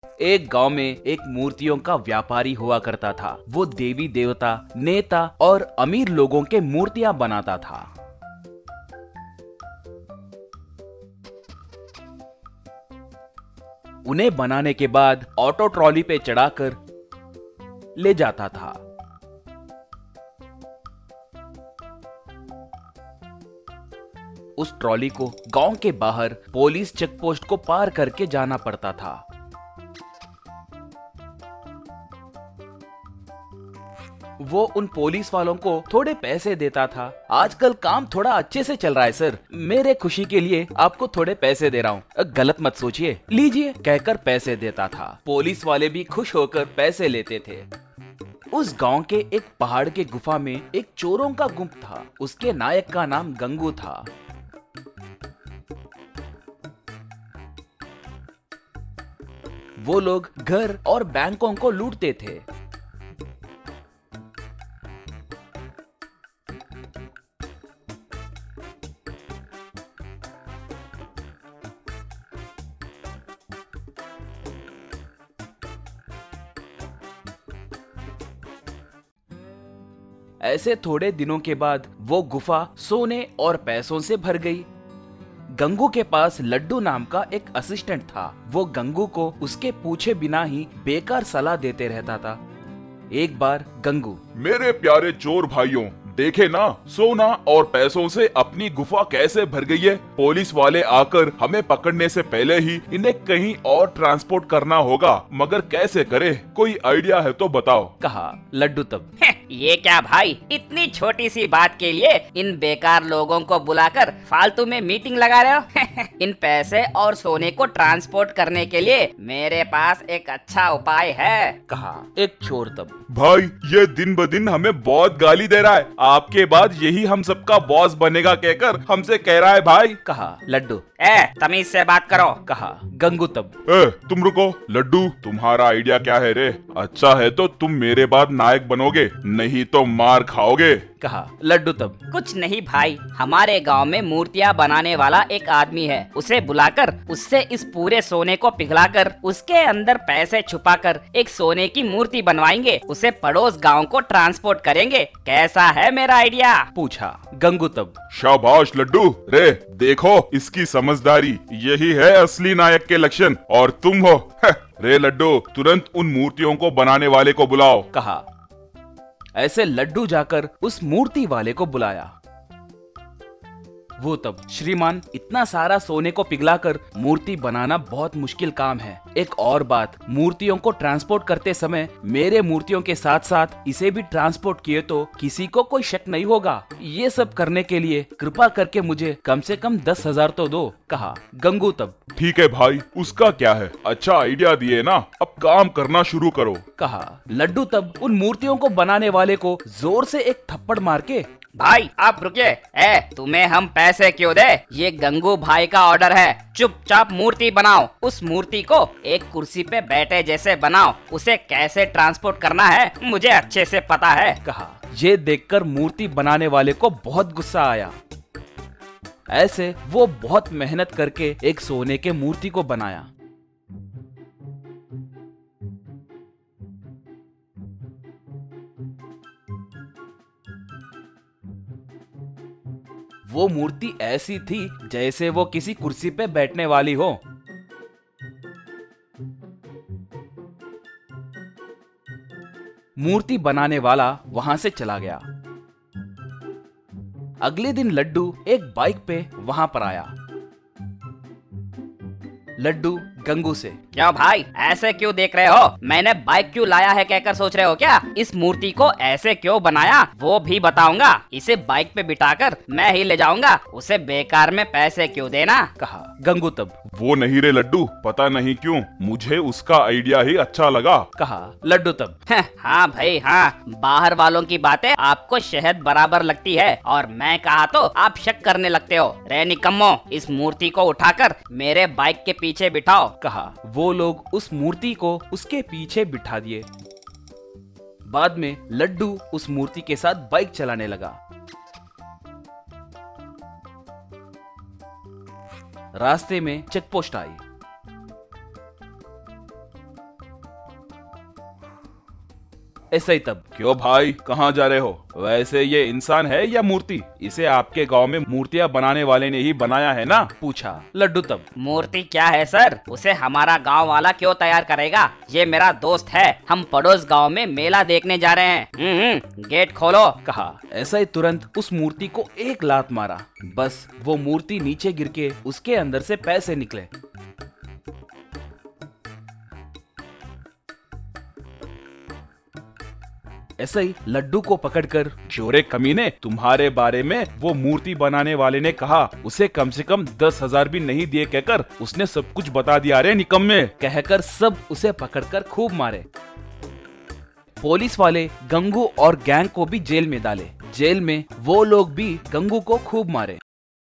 एक गांव में एक मूर्तियों का व्यापारी हुआ करता था। वो देवी देवता, नेता और अमीर लोगों के मूर्तियां बनाता था। उन्हें बनाने के बाद ऑटो ट्रॉली पे चढ़ाकर ले जाता था। उस ट्रॉली को गांव के बाहर पुलिस चेक पोस्ट को पार करके जाना पड़ता था। वो उन पुलिस वालों को थोड़े पैसे देता था। आजकल काम थोड़ा अच्छे से चल रहा है सर, मेरे खुशी के लिए आपको थोड़े पैसे दे रहा हूँ, गलत मत सोचिए, लीजिए कहकर पैसे देता था। पुलिस वाले भी खुश होकर पैसे लेते थे। उस गांव के एक पहाड़ के गुफा में एक चोरों का गुंप था। उसके नायक का नाम गंगू था। वो लोग घर और बैंकों को लूटते थे। ऐसे थोड़े दिनों के बाद वो गुफा सोने और पैसों से भर गई। गंगू के पास लड्डू नाम का एक असिस्टेंट था। वो गंगू को उसके पूछे बिना ही बेकार सलाह देते रहता था। एक बार गंगू, मेरे प्यारे चोर भाइयों, देखे ना सोना और पैसों से अपनी गुफा कैसे भर गई है। पुलिस वाले आकर हमें पकड़ने से पहले ही इन्हें कहीं और ट्रांसपोर्ट करना होगा, मगर कैसे करे, कोई आइडिया है तो बताओ, कहा लड्डू तब। ये क्या भाई, इतनी छोटी सी बात के लिए इन बेकार लोगों को बुलाकर फालतू में मीटिंग लगा रहे हो। इन पैसे और सोने को ट्रांसपोर्ट करने के लिए मेरे पास एक अच्छा उपाय है, कहा एक चोर तब। भाई ये दिन ब दिन हमें बहुत गाली दे रहा है, आपके बाद यही हम सबका बॉस बनेगा कहकर हमसे कह रहा है भाई, कहा लड्डू। तमीज से बात करो, कहा गंगू तब। तुम रुको, लड्डू तुम्हारा आइडिया क्या है रे? अच्छा है तो तुम मेरे बाद नायक बनोगे, नहीं तो मार खाओगे, कहा लड्डू तब। कुछ नहीं भाई, हमारे गांव में मूर्तियां बनाने वाला एक आदमी है, उसे बुलाकर उससे इस पूरे सोने को पिघलाकर उसके अंदर पैसे छुपाकर एक सोने की मूर्ति बनवाएंगे, उसे पड़ोस गांव को ट्रांसपोर्ट करेंगे। कैसा है मेरा आइडिया? पूछा गंगू तब। शाबाश लड्डू, रे देखो इसकी समझदारी, यही है असली नायक के लक्षण, और तुम हो। रे लड्डू, तुरंत उन मूर्तियों को बनाने वाले को बुलाओ, कहा। ऐसे लड्डू जाकर उस मूर्ति वाले को बुलाया। वो तब, श्रीमान, इतना सारा सोने को पिघलाकर मूर्ति बनाना बहुत मुश्किल काम है। एक और बात, मूर्तियों को ट्रांसपोर्ट करते समय मेरे मूर्तियों के साथ साथ इसे भी ट्रांसपोर्ट किए तो किसी को कोई शक नहीं होगा। ये सब करने के लिए कृपा करके मुझे कम से कम 10,000 तो दो, कहा गंगू तब। ठीक है भाई, उसका क्या है, अच्छा आइडिया दिए ना, अब काम करना शुरू करो, कहा लड्डू तब उन मूर्तियों को बनाने वाले को जोर से एक थप्पड़ मार के। भाई आप रुकिए, तुम्हें हम पैसे क्यों दे? ये गंगू भाई का ऑर्डर है, चुपचाप मूर्ति बनाओ। उस मूर्ति को एक कुर्सी पे बैठे जैसे बनाओ, उसे कैसे ट्रांसपोर्ट करना है मुझे अच्छे से पता है, कहा। ये देखकर मूर्ति बनाने वाले को बहुत गुस्सा आया। ऐसे वो बहुत मेहनत करके एक सोने के मूर्ति को बनाया। वो मूर्ति ऐसी थी जैसे वो किसी कुर्सी पे बैठने वाली हो। मूर्ति बनाने वाला वहां से चला गया। अगले दिन लड्डू एक बाइक पे वहां पर आया। लड्डू गंगू से, क्यों भाई ऐसे क्यों देख रहे हो? मैंने बाइक क्यों लाया है कहकर सोच रहे हो क्या? इस मूर्ति को ऐसे क्यों बनाया वो भी बताऊंगा। इसे बाइक पे बिठाकर मैं ही ले जाऊंगा, उसे बेकार में पैसे क्यों देना, कहा गंगू तब। वो नहीं रे लड्डू, पता नहीं क्यों मुझे उसका आइडिया ही अच्छा लगा, कहा लड्डू तब। हाँ भाई हाँ, बाहर वालों की बातें आपको शहद बराबर लगती है और मैं कहा तो आप शक करने लगते हो। रे निकम्मो, इस मूर्ति को उठाकर मेरे बाइक के पीछे बिठाओ, कहा। वो लोग उस मूर्ति को उसके पीछे बिठा दिए। बाद में लड्डू उस मूर्ति के साथ बाइक चलाने लगा। रास्ते में चेक पोस्ट आई। ऐसा ही तब, क्यों भाई, कहाँ जा रहे हो? वैसे ये इंसान है या मूर्ति? इसे आपके गांव में मूर्तियाँ बनाने वाले ने ही बनाया है ना? पूछा लड्डू तब। मूर्ति क्या है सर, उसे हमारा गांव वाला क्यों तैयार करेगा? ये मेरा दोस्त है, हम पड़ोस गांव में मेला देखने जा रहे हैं। गेट खोलो, कहा। ऐसा ही तुरंत उस मूर्ति को एक लात मारा। बस वो मूर्ति नीचे गिर के उसके अंदर से पैसे निकले। ऐसे ही लड्डू को पकड़कर, चोरे कमीने, तुम्हारे बारे में वो मूर्ति बनाने वाले ने कहा उसे कम से कम 10,000 भी नहीं दिए कहकर उसने सब कुछ बता दिया रे निकम्मे। कहकर सब उसे पकड़कर खूब मारे। पुलिस वाले गंगू और गैंग को भी जेल में डाले। जेल में वो लोग भी गंगू को खूब मारे।